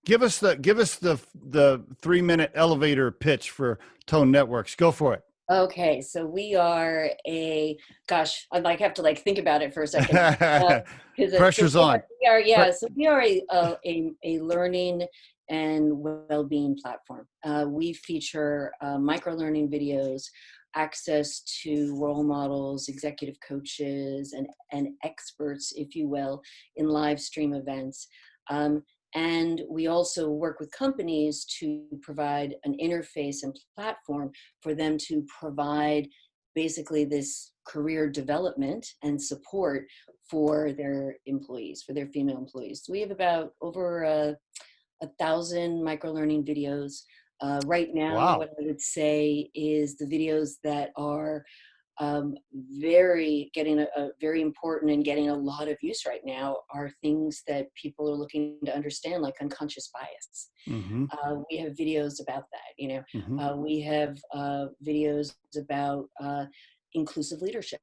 Give us the 3-minute elevator pitch for Tone Networks. Go for it. Okay, so we are gosh, I'd like have to like think about it for a second. Uh, because so Pressure's on. Pre- yeah, so we are a learning and well-being platform. We feature micro learning videos, access to role models, executive coaches, and experts, if you will, in live stream events. Um, and we also work with companies to provide an interface and platform for them to provide basically this career development and support for their employees, for their female employees. So we have about over 1,000 micro learning videos. Right now, wow. what I would say is the videos that are very getting a very important and getting a lot of use right now are things that people are looking to understand, like unconscious bias. Hmm. We have videos about that. Hmm. We have videos about inclusive leadership.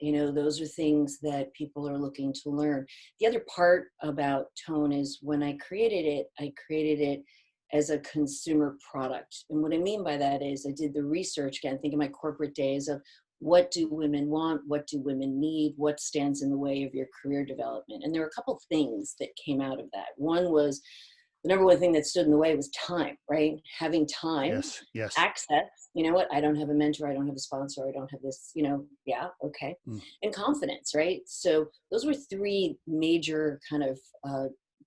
Those are things that people are looking to learn. The other part about Tone is when I created it as a consumer product. And what I mean by that is I did the research, again, think of my corporate days of what do women want? What do women need? What stands in the way of your career development? And there were a couple things that came out of that. One was the number one thing that stood in the way was time, right? Having time, Yes. Yes. access, you know what? I don't have a mentor, I don't have a sponsor, I don't have this, yeah, okay. Mm. And confidence, right? So those were three major kind of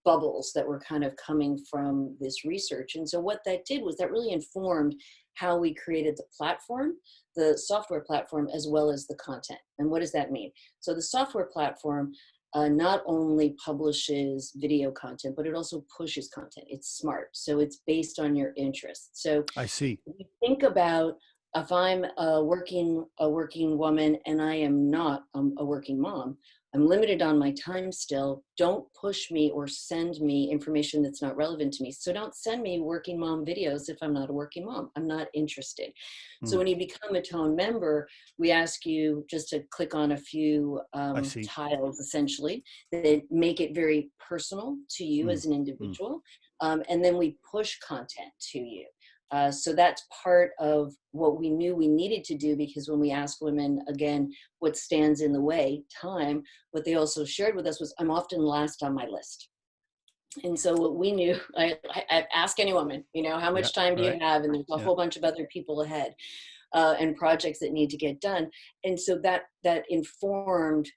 bubbles that were kind of coming from this research. And so what that did was that really informed how we created the platform, the software platform, as well as the content. And what does that mean? So the software platform not only publishes video content, but it also pushes content. It's smart. So it's based on your interests. So I see. if you think about if I'm a working woman and I am not a working mom, I'm limited on my time still. Don't push me or send me information that's not relevant to me. So don't send me working mom videos if I'm not a working mom. I'm not interested. So Mm. when you become a Tone member, we ask you just to click on a few I see. tiles essentially that make it very personal to you Mm. as an Mm. individual. And then we push content to you. So that's part of what we knew we needed to do, because when we asked women, again, what stands in the way, time, what they also shared with us was, I'm often last on my list. And so what we knew, I ask any woman, how Yeah. much time do you Right. have? And there's a Yeah. whole bunch of other people ahead and projects that need to get done. And so that informed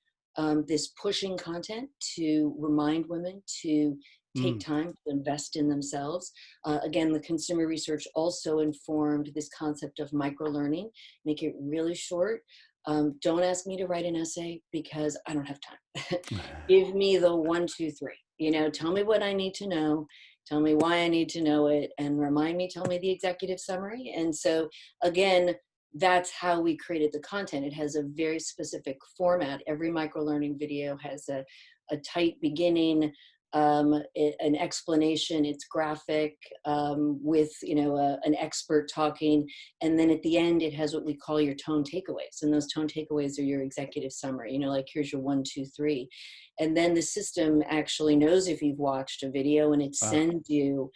this pushing content to remind women to take Mm. time to invest in themselves. Again, the consumer research also informed this concept of micro learning. Make it really short. Don't ask me to write an essay because I don't have time. Give me the one, two, three. Tell me what I need to know. Tell me why I need to know it, and remind me. Tell me the executive summary. And so, again, that's how we created the content. It has a very specific format. Every micro learning video has a tight beginning, an explanation. It's graphic with an expert talking, and then at the end it has what we call your tone takeaways. And those tone takeaways are your executive summary. Like here's your one, two, three, and then the system actually knows if you've watched a video, and it Ah, sends you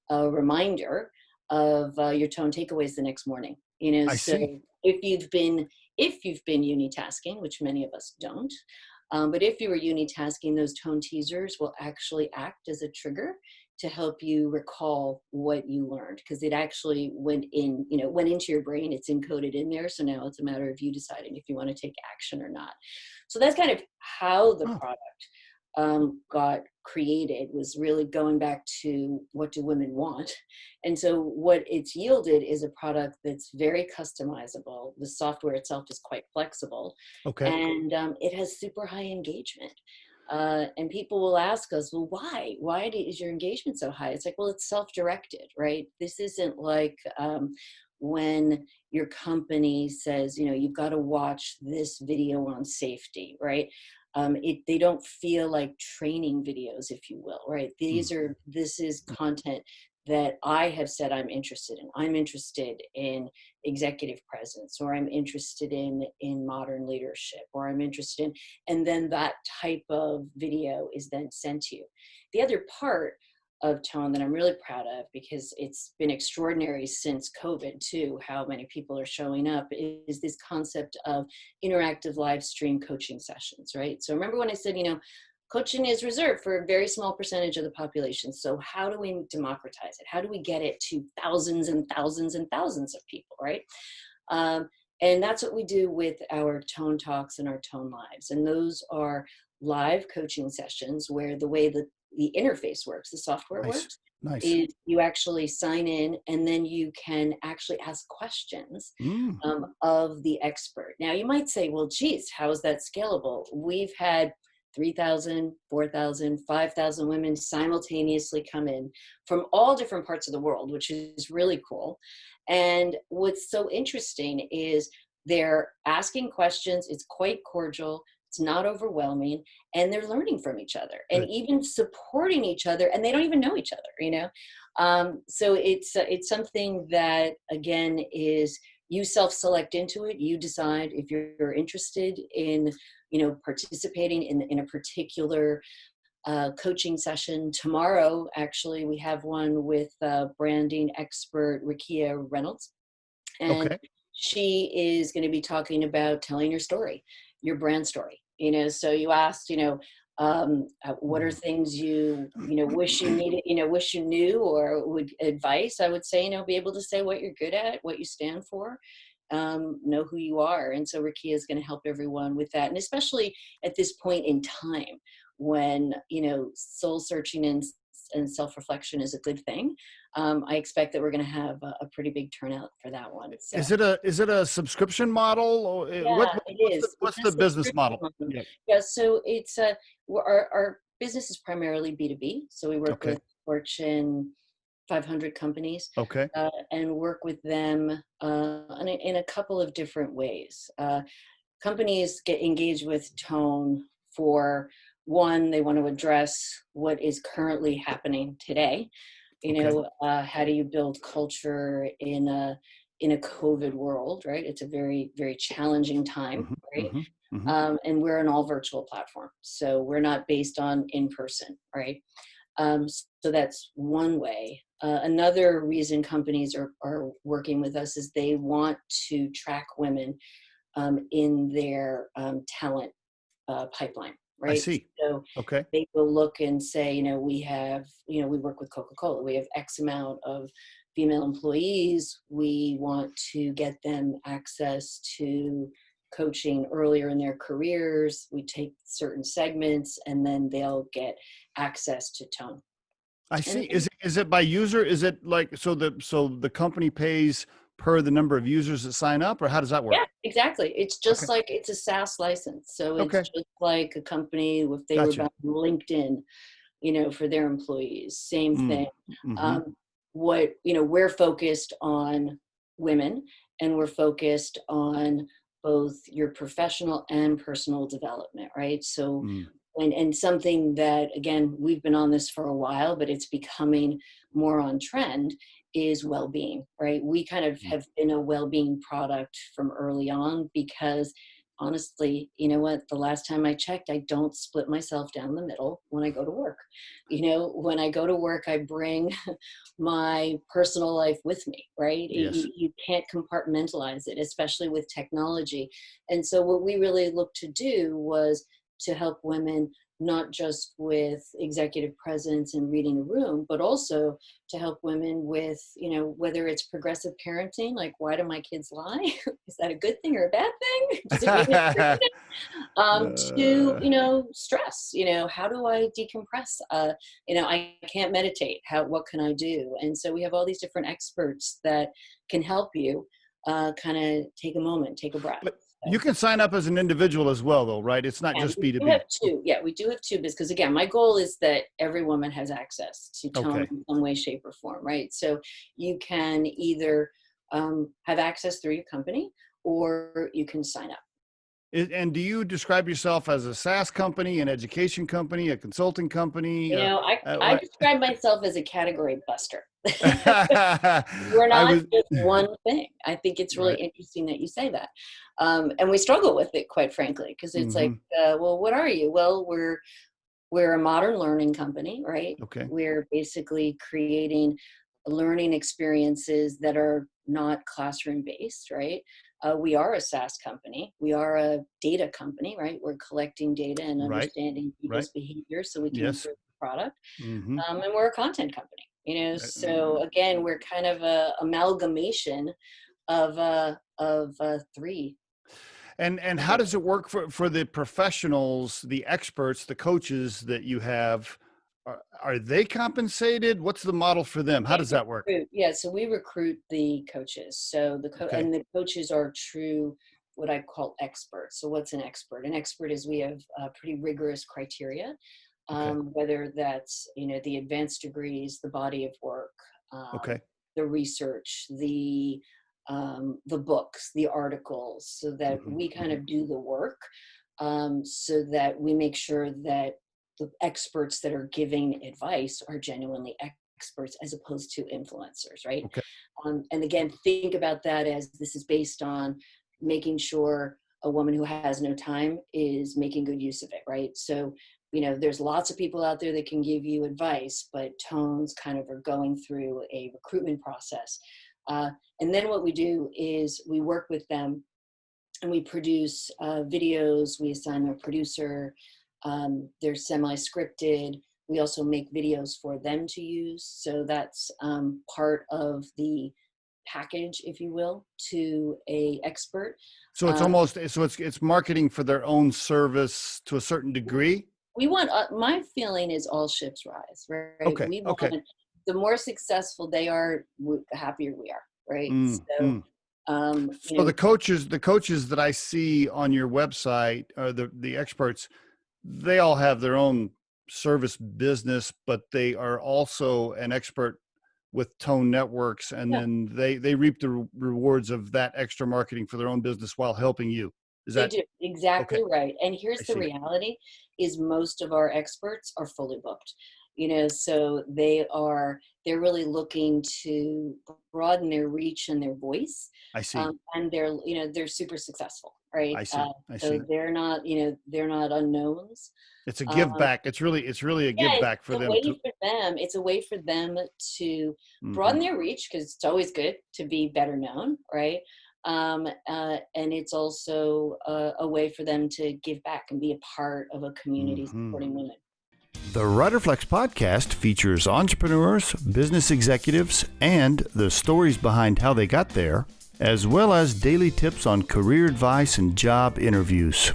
a reminder of your tone takeaways the next morning. I So see. if you've been unitasking, which many of us don't, but if you were unitasking, those tone teasers will actually act as a trigger to help you recall what you learned, because it actually went into your brain. It's encoded in there. So now it's a matter of you deciding if you want to take action or not. So that's kind of how the Oh, product got created, was really going back to what do women want. And so what it's yielded is a product that's very customizable. The software itself is quite flexible, okay. and it has super high engagement. And people will ask us, well, why? Is your engagement so high? It's like, well, it's self-directed, right? This isn't like when your company says, you've got to watch this video on safety, right? They don't feel like training videos, if you will, right? Mm. This is content that I have said I'm interested in. I'm interested in executive presence, or I'm interested in modern leadership, or I'm interested in, and then that type of video is then sent to you. The other part of tone that I'm really proud of, because it's been extraordinary since COVID too, how many people are showing up, is this concept of interactive live stream coaching sessions, right? So remember when I said, coaching is reserved for a very small percentage of the population. So how do we democratize it? How do we get it to thousands and thousands and thousands of people, right? And that's what we do with our Tone Talks and our Tone Lives. And those are live coaching sessions where the way that the interface works, the software Nice. works, Nice. is you actually sign in and then you can actually ask questions Mm. of the expert. Now you might say, well, geez, how is that scalable? We've had 3,000, 4,000, 5,000 women simultaneously come in from all different parts of the world, which is really cool. And what's so interesting is they're asking questions. It's quite cordial. It's not overwhelming, and they're learning from each other and Good. even supporting each other, and they don't even know each other, So it's something that, again, is you self-select into it. You decide if you're interested in, participating in a particular coaching session. Tomorrow, actually, we have one with branding expert Rikia Reynolds, and Okay. she is going to be talking about telling your story, your brand story. So you asked, what are things wish you needed, wish you knew, or would advice? I would say, be able to say what you're good at, what you stand for, know who you are. And so Rikia is going to help everyone with that. And especially at this point in time when, soul searching and self-reflection is a good thing. I expect that we're going to have a pretty big turnout for that one. So. Is it a subscription model, or Yeah, it is. what's It's a the business subscription model? model. Yeah. Yeah, so it's our business is primarily B2B. So we work Okay. with Fortune 500 companies Okay. and work with them in a couple of different ways. Companies get engaged with Tone for one, they want to address what is currently happening today. Okay. How do you build culture in a COVID world, right? It's a very, very challenging time, Mm-hmm, right? mm-hmm, mm-hmm. And we're an all virtual platform, so we're not based on in person, right? So that's one way. Another reason companies are working with us is they want to track women in their talent pipeline, I right? see. So Okay. they will look and say, we work with Coca-Cola. We have X amount of female employees. We want to get them access to coaching earlier in their careers. We take certain segments and then they'll get access to Tone. I And see. Is it by user? Is it like, so the company pays per the number of users that sign up, or how does that work? yeah, exactly. It's Okay. just like it's a SaaS license. So it's Okay. just like a company if they were Gotcha. about LinkedIn, for their employees, same Mm. thing. Mm-hmm. Um, we're focused on women, and we're focused on both your professional and personal development, right? So, Mm. and something that, again, we've been on this for a while, but it's becoming more on trend, is well-being, right? We kind of Mm. have been a well-being product from early on because honestly, you know what? The last time I checked, I don't split myself down the middle when I go to work. When I go to work, I bring my personal life with me, right? Yes. You can't compartmentalize it, especially with technology. And so what we really looked to do was to help women not just with executive presence and reading a room, but also to help women with, whether it's progressive parenting, like why do my kids lie? Is that a good thing or a bad thing? Does it mean it's to, Uh, stress, how do I decompress? I can't meditate. What can I do? And so we have all these different experts that can help you kind of take a moment, take a breath. but you can sign up as an individual as well, though, right? It's not And just we do have B2B. two. Yeah, we do have two because again, my goal is that every woman has access to Tone Okay. in some way, shape, or form, right? So you can either have access through your company or you can sign up. And do you describe yourself as a SaaS company, an education company, a consulting company? I What? describe myself as a category buster. We're I not was just one thing. I think it's really right. interesting that you say that. And we struggle with it, quite frankly, because it's like, Mm-hmm. well, what are you? Well, we're a modern learning company, right? Okay. We're basically creating learning experiences that are not classroom based, right? We are a SaaS company. We are a data company, right? We're collecting data and Right. understanding Right. people's behavior so we can Yes. improve the product. Mm-hmm. And we're a content company, so again, we're kind of a amalgamation of three. And how does it work for the professionals, the experts, the coaches that you have? Are they compensated? What's the model for them? How does that work? Yeah, so we recruit the coaches. So Okay. and the coaches are true, what I call experts. So what's an expert? An expert is, we have pretty rigorous criteria, Okay. whether that's the advanced degrees, the body of work, Okay. the research, the books, the articles, so that Hmm. we kind of do the work, so that we make sure that the experts that are giving advice are genuinely experts as opposed to influencers, right? Okay. And again, think about that as this is based on making sure a woman who has no time is making good use of it, right? So, there's lots of people out there that can give you advice, but tones kind of are going through a recruitment process. And then what we do is we work with them and we produce videos. We assign them a producer. They're semi-scripted. We also make videos for them to use. So that's part of the package, if you will, to a expert. So it's Um, almost it's marketing for their own service to a certain degree. we want, my feeling is all ships rise, right? Okay. We Okay. want, the more successful they are, the happier we are, right? Mm, So, mm. So the coaches that I see on your website, or the experts, they all have their own service business, but they are also an expert with Tone Networks, and yeah. then they reap the rewards of that extra marketing for their own business while helping you. Is They that do, okay? exactly right. And I here's the see. reality, is most of our experts are fully booked. So they're really looking to broaden their reach and their voice. I see. And they're super successful, right? I see. I So see. they're not unknowns. It's a give Um, back. It's really a give yeah, back for it's a them way to. for them. It's a way for them to Mhm. broaden their reach, because it's always good to be better known, right? And it's also a way for them to give back and be a part of a community Mhm. supporting women. The Riderflex podcast features entrepreneurs, business executives, and the stories behind how they got there, as well as daily tips on career advice and job interviews.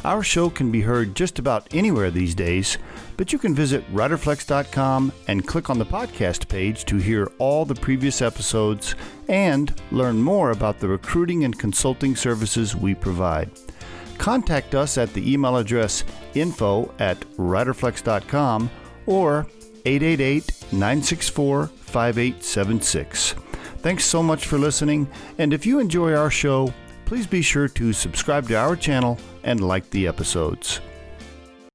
Our show can be heard just about anywhere these days, but you can visit riderflex.com and click on the podcast page to hear all the previous episodes and learn more about the recruiting and consulting services we provide. Contact us at the email address info@riderflex.com or 888-964-5876. Thanks so much for listening, and if you enjoy our show, please be sure to subscribe to our channel and like the episodes.